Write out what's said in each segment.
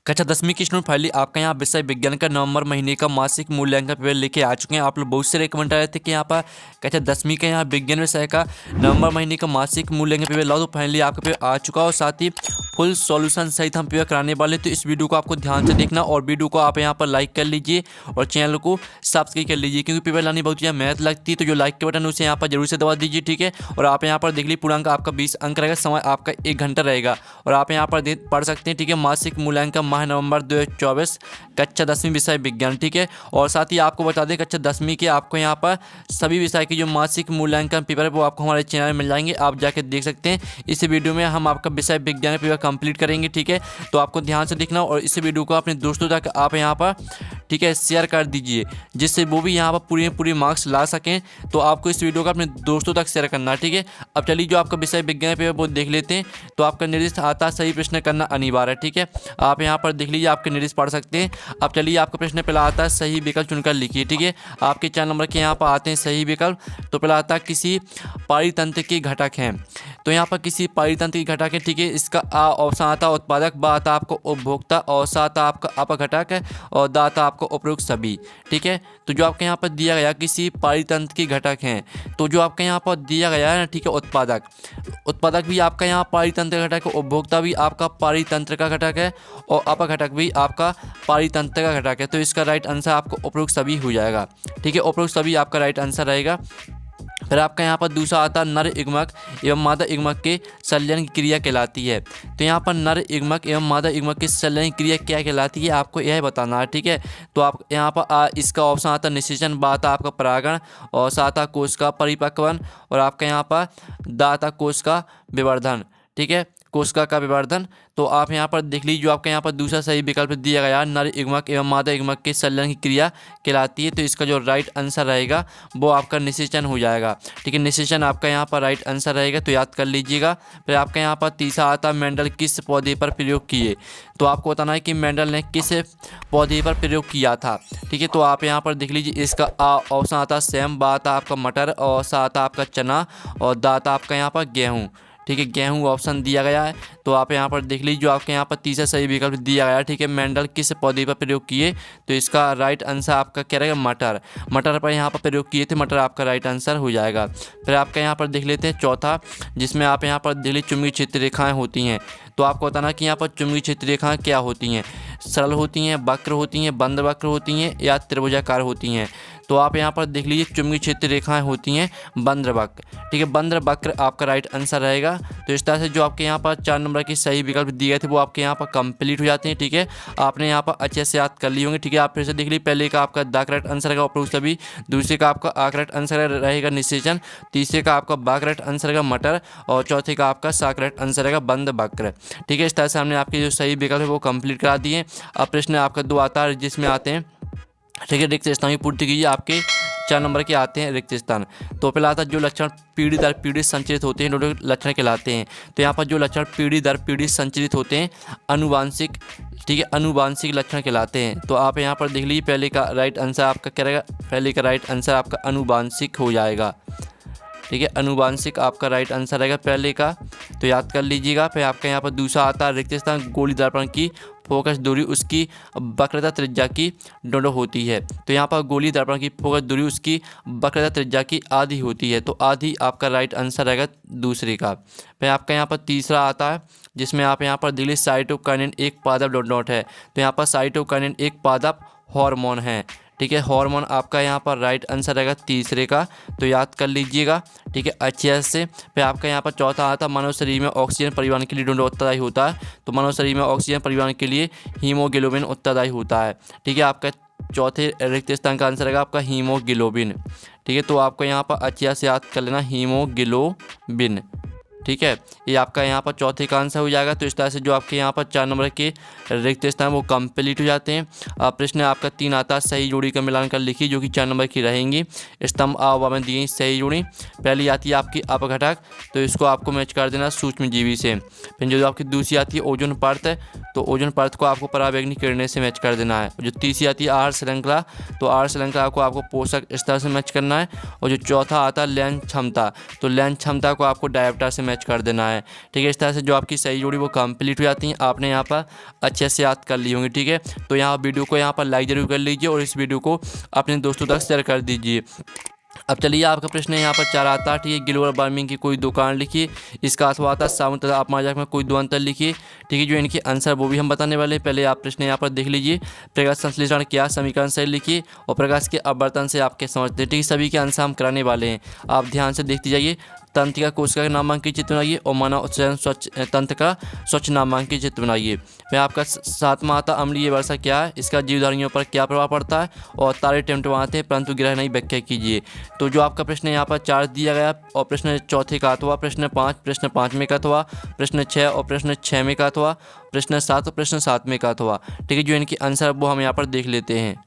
कक्षा 10वीं की स्टूडेंट फाइनली आपका यहाँ विषय विज्ञान का नवंबर महीने का मासिक मूल्यांकन पेपर लेके आ चुके हैं। आप लोग बहुत से रिकमेंड आ रहे थे कि यहाँ पर कक्षा 10वीं का यहाँ विज्ञान विषय का नवंबर महीने का मासिक मूल्यांकन पेपर लाओ, तो फाइनली आपका पेपर आ चुका और साथ ही फुल सॉल्यूशन सहित हम पेपर कराने वाले। तो इस वीडियो को आपको ध्यान से देखना और वीडियो को आप यहाँ पर लाइक कर लीजिए और चैनल को सब्सक्राइब कर लीजिए, क्योंकि पेपर लाने बहुत ज़्यादा मेहनत लगती है। तो जो लाइक के बटन उसे यहाँ पर जरूर से दबा दीजिए, ठीक है। और आप यहाँ पर देख लीजिए पूर्णांक आपका 20 अंक रहेगा, समय आपका 1 घंटा रहेगा और आप यहाँ पर पढ़ सकते हैं, ठीक है। मासिक मूल्यांकन माह नवंबर 2024 कक्षा 10वीं विषय विज्ञान, ठीक है। और साथ ही आपको बता दें कक्षा 10वीं के आपको यहाँ पर सभी विषय के जो मासिक मूल्यांकन पेपर है वो आपको हमारे चैनल में मिल जाएंगे, आप जाके देख सकते हैं। इस वीडियो में हम आपका विषय विज्ञान पेपर कंप्लीट करेंगे, ठीक है। तो आपको ध्यान से देखना और इस वीडियो को अपने दोस्तों तक आप यहाँ पर, ठीक है, शेयर कर दीजिए, जिससे वो भी यहाँ पर पूरे मार्क्स ला सकें। तो आपको इस वीडियो को अपने दोस्तों तक शेयर करना है, ठीक है। अब चलिए जो आपका विषय विज्ञान पेपर वो देख लेते हैं। तो आपका निर्दिष्ट आता सही प्रश्न करना अनिवार्य है, ठीक है। आप यहाँ पर देख लीजिए, आपके निर्दिष्ट पढ़ सकते हैं। अब चलिए आपका प्रश्न पहला आता है सही विकल्प चुनकर लिखिए, ठीक है। आपके 4 नंबर के यहाँ पर आते हैं सही विकल्प। तो पहला आता है किसी पारितंत्र के घटक हैं, तो यहाँ पर किसी पारितंत्र के घटक है, ठीक है। इसका आ ऑप्शन आता है उत्पादक, बा आता आपको उपभोक्ता और सा आता आपका अपघटक है और दा आता आपको उपरोक्त सभी, ठीक है। तो जो आपके यहाँ पर दिया गया किसी पारितंत्र के घटक हैं, तो जो आपके यहाँ पर दिया गया है ना, ठीक है, उत्पादक भी आपका यहाँ पारितंत्र का घटक है, उपभोक्ता भी आपका पारितंत्र का घटक है और अपघटक भी आपका पारितंत्र का घटक है। तो इसका राइट आंसर आपको उपरोक्त सभी हो जाएगा, ठीक है। उपरोक्त सभी आपका राइट आंसर रहेगा। फिर आपका यहाँ पर दूसरा आता नर युग्मक एवं मादा युग्मक के संलयन की क्रिया कहलाती है। तो यहाँ पर नर युग्मक एवं मादा युग्मक की संलयन क्रिया क्या कहलाती है, आपको यह बताना है, ठीक है। तो आप यहाँ पर इसका ऑप्शन आता निषेचन, बा आता आपका परागण और सा आता कोश का परिपक्वन और आपका यहाँ पर दा आता कोश का विवर्धन, ठीक है, कोशिका का विवर्धन। तो आप यहाँ पर देख लीजिए जो आपका यहाँ पर दूसरा सही विकल्प दिया गया नर युग्मक एवं मादा युग्मक के संलयन की क्रिया कहलाती है। तो इसका जो राइट आंसर रहेगा वो आपका निषेचन हो जाएगा, ठीक है। निषेचन आपका यहाँ पर राइट आंसर रहेगा, तो याद कर लीजिएगा। फिर आपका यहाँ पर तीसरा आता मेंडल किस पौधे पर प्रयोग किए, तो आपको बताना है कि मेंडल ने किस पौधे पर प्रयोग किया था, ठीक है। तो आप यहाँ पर देख लीजिए इसका ऑप्शन आता सेम, बा आता आपका मटर और सा आता आपका चना और दा आता आपका यहाँ पर गेहूँ, ठीक है। गेहूं ऑप्शन दिया गया है। तो आप यहाँ पर देख लीजिए जो आपके यहाँ पर तीसरा सही विकल्प दिया गया है, ठीक है। मेंडल किस पौधे पर प्रयोग किए, तो इसका राइट आंसर आपका क्या रहेगा, मटर पर यहाँ पर प्रयोग किए थे, मटर आपका राइट आंसर हो जाएगा। फिर आपका यहाँ पर देख लेते हैं चौथा, जिसमें आप यहाँ पर देख लीजिए चुंबकीय क्षेत्र रेखाएँ होती हैं। तो आपको बताना कि यहाँ पर चुंबकीय क्षेत्र रेखाएँ क्या होती हैं, सरल होती हैं, वक्र होती हैं, बंद वक्र होती हैं या त्रिभुजाकार होती हैं। तो आप यहाँ पर देख लीजिए चुंबकीय क्षेत्र रेखाएं होती हैं बंद वक्र, ठीक है। बंद वक्र आपका राइट आंसर रहेगा। तो इस तरह से जो आपके यहाँ पर 4 नंबर के सही विकल्प दिए गए थे वो आपके यहाँ पर कंप्लीट हो जाते हैं, ठीक है। आपने यहाँ पर अच्छे से याद कर लिए होंगे, ठीक है। आप फिर से देख लीजिए पहले का आपका दा करेक्ट आंसर रहेगा उपरोक्त सभी, दूसरे का आपका आ करेक्ट आंसर रहेगा निषेचन, तीसरे का आपका बा करेक्ट आंसर रहेगा मटर और चौथे का आपका सा करेक्ट आंसर रहेगा बंद वक्र, ठीक है। इस तरह से हमने आपके जो सही विकल्प है वो कंप्लीट करा दिए। अब प्रश्न आपका 2 आता है जिसमें आते हैं, ठीक है, रिक्त स्थान की पूर्ति कीजिए। आपके 4 नंबर के आते हैं रिक्त स्थान। तो पहला आता है जो लक्षण पीढ़ी दर पीढ़ी संचरित होते हैं दोनों लक्षण कहलाते हैं। तो यहाँ पर जो लक्षण पीढ़ी दर पीढ़ी संचरित होते हैं अनुवांशिक, ठीक है, अनुवांशिक लक्षण कहलाते हैं। तो आप यहाँ पर देख लीजिए पहले का राइट आंसर आपका क्या रहेगा, पहले का राइट आंसर आपका अनुवांशिक हो जाएगा, ठीक है। अनुवांशिक आपका राइट आंसर रहेगा पहले का, तो याद कर लीजिएगा। फिर आपका यहाँ पर दूसरा आता है रिक्त स्थान गोली दर्पण की फोकस दूरी उसकी वक्रता त्रिज्या की दोनों होती है। तो यहाँ पर गोली दर्पण की फोकस दूरी उसकी वक्रता त्रिज्या की आधी होती है, तो आधी आपका राइट आंसर रहेगा दूसरे का। फिर आपका यहाँ पर तीसरा आता है जिसमें आप यहाँ पर दिल्ली साइटोकाइनिन एक पादप डॉट है। तो यहाँ पर साइटोकाइनिन एक पादप हार्मोन है, ठीक है। हार्मोन आपका यहाँ पर राइट आंसर रहेगा तीसरे का, तो याद कर लीजिएगा, ठीक है, अच्छे से। फिर आपका यहाँ पर चौथा आता है मानव शरीर में ऑक्सीजन परिवहन के लिए दोनों उत्तरदायी होता है। तो मानव शरीर में ऑक्सीजन परिवहन के लिए हीमोग्लोबिन उत्तरदायी होता है, ठीक है। आपका चौथे रिक्त स्थान का आंसर रहेगा आपका हीमोग्लोबिन, ठीक है। तो आपको यहाँ पर अच्छे से याद कर लेना हीमोग्लोबिन, ठीक है। ये आपका यहाँ पर चौथे का आंसर हो जाएगा। तो इस तरह से जो आपके यहाँ पर 4 नंबर के रिक्त स्थान वो कंप्लीट हो जाते हैं। अब प्रश्न आपका 3 आता है सही जोड़ी का मिलान कर लिखिए, जो कि 4 नंबर की रहेंगी। स्तंभ आ में दी गई सही जोड़ी पहली आती है आपकी अपघटक, तो इसको आपको मैच कर देना सूक्ष्मजीवी से। फिर जो आपकी दूसरी आती है ओजोन परत, तो ओजोन परत को आपको पराबैंगनी किरणें से मैच कर देना है। जो तीसरी आती है आहार श्रृंखला, तो आहार श्रृंखला को आपको पोषक स्तर से मैच करना है। और जो चौथा आता है लैंगिक क्षमता, तो लैंगिक क्षमता को आपको डायप्टर से मैच कर देना है। ठीक है, इस तरह से जो आपकी सही जोड़ी वो कंप्लीट हो जाती है। आपने यहाँ पर अच्छे से याद कर ली होंगी। ठीक है, तो यहाँ वीडियो को यहाँ पर लाइक जरूर कर लीजिए और इस वीडियो को अपने दोस्तों तक शेयर कर दीजिए। अब चलिए आपका प्रश्न यहाँ पर 4 आता है। ठीक है, ग्लोबल वार्मिंग की कोई दुकान लिखिए। इसका अथवा आता है साबुन तथा अपमार्जक में कोई दो अंतर लिखिए। ठीक है, जो इनके आंसर वो भी हम बताने वाले हैं। पहले आप प्रश्न यहाँ पर देख लीजिए। प्रकाश संश्लेषण क्या, समीकरण सही लिखिए और प्रकाश के अपवर्तन से आप क्या समझते हैं। ठीक है, सभी के आंसर हम कराने वाले हैं, आप ध्यान से देखते जाइए। तंत्रिका कोशिका का नामांकित चित्र बनाइए और मानव उत्सर्जन स्वच्छ तंत्र का स्वच्छ नामांकित चित्र बनाइए। फिर आपका 7वां आता अम्लीय वर्षा क्या है, इसका जीवधारियों पर क्या प्रभाव पड़ता है और तारे टिमटिमाते हैं परंतु ग्रह नहीं, व्याख्या कीजिए। तो जो आपका प्रश्न यहाँ पर 4 दिया गया और प्रश्न 4 का अथवा, प्रश्न 5 प्रश्न 5 में का अथवा, प्रश्न 6 और प्रश्न 6 में का अथवा, प्रश्न 7 और प्रश्न 7 में का अथवा। ठीक है, जो इनके आंसर वो हम यहाँ पर देख लेते हैं।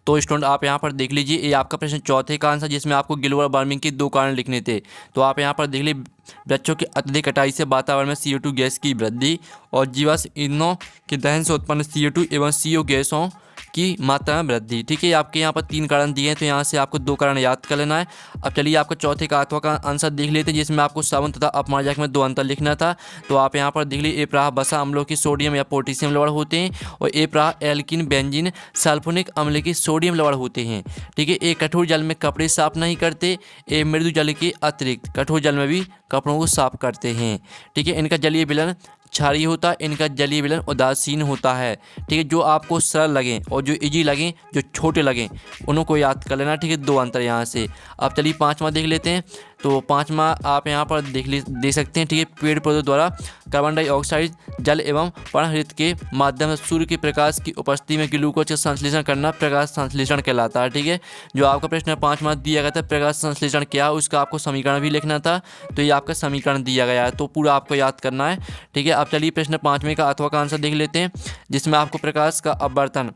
तो स्टूडेंट आप यहाँ पर देख लीजिए, ये आपका प्रश्न 4 का आंसर, जिसमें आपको ग्लोबल वार्मिंग के 2 कारण लिखने थे। तो आप यहाँ पर देख लीजिए, वृक्षों की अत्यधिक कटाई से वातावरण में CO2 गैस की वृद्धि और जीवाश्म ईंधनों के दहन से उत्पन्न CO2 एवं CO गैसों की मात्रा में वृद्धि। ठीक है, आपके यहाँ पर 3 कारण दिए हैं, तो यहाँ से आपको 2 कारण याद कर लेना है। अब चलिए आपको 4 का अथवा का आंसर देख लेते हैं, जिसमें आपको साबुन तथा अपमार्जक में 2 अंतर लिखना था। तो आप यहाँ पर देख लीजिए, ए प्राह वसा अम्लों की सोडियम या पोटेशियम लवण होते हैं और ए प्राह एल्किन बेंजीन सल्फोनिक अम्ल की सोडियम लवण होते हैं। ठीक है, ए कठोर जल में कपड़े साफ नहीं करते, ए मृदु जल के अतिरिक्त कठोर जल में भी कपड़ों को साफ करते हैं। ठीक है, इनका जलीय विलयन क्षारीय होता है, इनका जलीय विलयन उदासीन होता है। ठीक है, जो आपको सरल लगें और जो इजी लगें, जो छोटे लगें, उनको याद कर लेना। ठीक है, 2 अंतर यहाँ से। अब चलिए 5वां देख लेते हैं। तो 5वां आप यहाँ पर देख सकते हैं। ठीक है, पेड़ पौधों द्वारा कार्बन डाइऑक्साइड जल एवं पर्णहरित के माध्यम से सूर्य के प्रकाश की उपस्थिति में ग्लूकोज का संश्लेषण करना प्रकाश संश्लेषण कहलाता है। ठीक है, जो आपका प्रश्न 5वां दिया गया था, प्रकाश संश्लेषण क्या है, उसका आपको समीकरण भी लिखना था। तो ये आपका समीकरण दिया गया है, तो पूरा आपको याद करना है। ठीक है, अब चलिए प्रश्न 5वें का अथवा का आंसर देख लेते हैं, जिसमें आपको प्रकाश का अपवर्तन,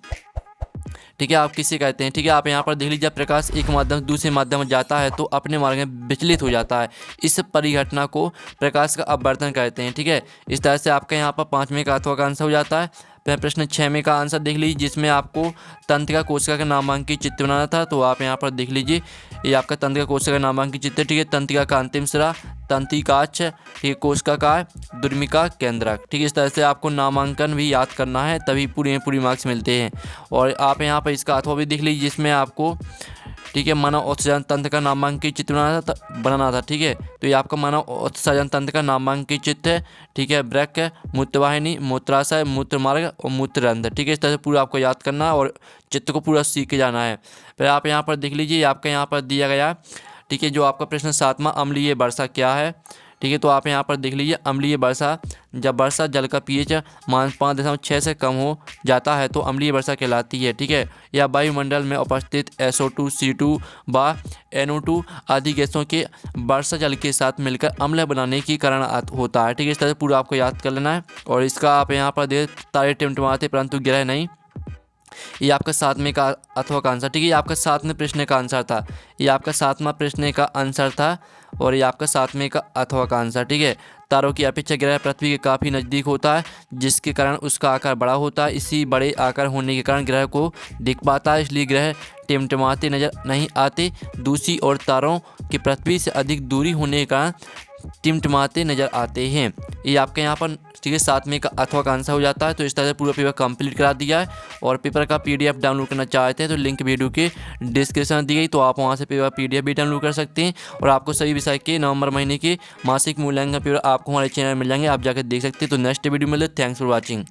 ठीक है, आप किसे कहते हैं। ठीक है, आप यहाँ पर देख लीजिए, प्रकाश एक माध्यम से दूसरे माध्यम में जाता है तो अपने मार्ग में विचलित हो जाता है। इस परिघटना को प्रकाश का अपवर्तन कहते हैं। ठीक है, इस तरह से आपका यहाँ पर 5वें का अथवा का आंसर हो जाता है। फिर प्रश्न 6 में का आंसर देख लीजिए, जिसमें आपको तंत्रिका कोशिका का नामांकित चित्र बनाना था। तो आप यहाँ पर देख लीजिए, ये आपका तंत्रिका कोशिका का नामांकित चित्र। ठीक है, तंत्रिका का अंतिम सिरा, तंत्रिकाक्ष, ठीक है, कोशिका का दुर्मिका केंद्रक। ठीक है, इस तरह से आपको नामांकन भी याद करना है, तभी पूरी मार्क्स मिलते हैं। और आप यहाँ पर इसका अथवा भी देख लीजिए, जिसमें आपको, ठीक है, मानव उत्सर्जन तंत्र का नामांकित चित्र बनाना था। ठीक है, तो ये आपका मानव उत्सर्जन तंत्र का नामांकित चित्र है। ठीक है, वृक्क, मूत्रवाहिनी, मूत्राशय, मूत्रमार्ग और मूत्ररंध्र। ठीक है, इस तरह से पूरा आपको याद करना है और चित्र को पूरा सीख के जाना है। फिर आप यहाँ पर देख लीजिए, आपका यहाँ पर दिया गया। ठीक है, जो आपका प्रश्न 7वां, अम्लीय वर्षा क्या है। ठीक है, तो आप यहाँ पर देख लीजिए, अम्लीय वर्षा, जब वर्षा जल का pH मान 5.6 से कम हो जाता है तो अम्लीय वर्षा कहलाती है। ठीक है, या वायुमंडल में उपस्थित SO2, C2 व NO2 आदि गैसों के वर्षा जल के साथ मिलकर अम्ल बनाने के कारण होता है। ठीक है, इस तरह से पूरा आपको याद कर लेना है। और इसका आप यहाँ पर देख, तारे टिमटिमाते परंतु ग्रह नहीं, ये आपका 7वें का अथवा का आंसर। ठीक है, ये आपका 7वें प्रश्न का आंसर था, ये आपका 7वां प्रश्न का आंसर था और ये आपका 7वें का अथवा का आंसर। ठीक है, तारों की अपेक्षा ग्रह पृथ्वी के काफ़ी नज़दीक होता है, जिसके कारण उसका आकार बड़ा होता है। इसी बड़े आकार होने के कारण ग्रह को दिख पाता है, इसलिए ग्रह टिमटिमाते नजर नहीं आते। दूसरी ओर तारों की पृथ्वी से अधिक दूरी होने के कारण टिमटिमाते नजर आते हैं। ये आपके यहाँ पर, ठीक है, 7वें का अथवा का आंसर हो जाता है। तो इस तरह से पूरा पेपर कंप्लीट करा दिया है। और पेपर का PDF डाउनलोड करना चाहते हैं तो लिंक वीडियो के डिस्क्रिप्शन में दी गई, तो आप वहाँ से पेपर PDF भी डाउनलोड कर सकते हैं। और आपको सभी विषय के नवंबर महीने के मासिक मूल्यांकन पेपर आपको हमारे चैनल में मिल जाएंगे, आप जाकर देख सकते हैं। तो नेक्स्ट वीडियो में मिले, थैंक्स फॉर वॉचिंग।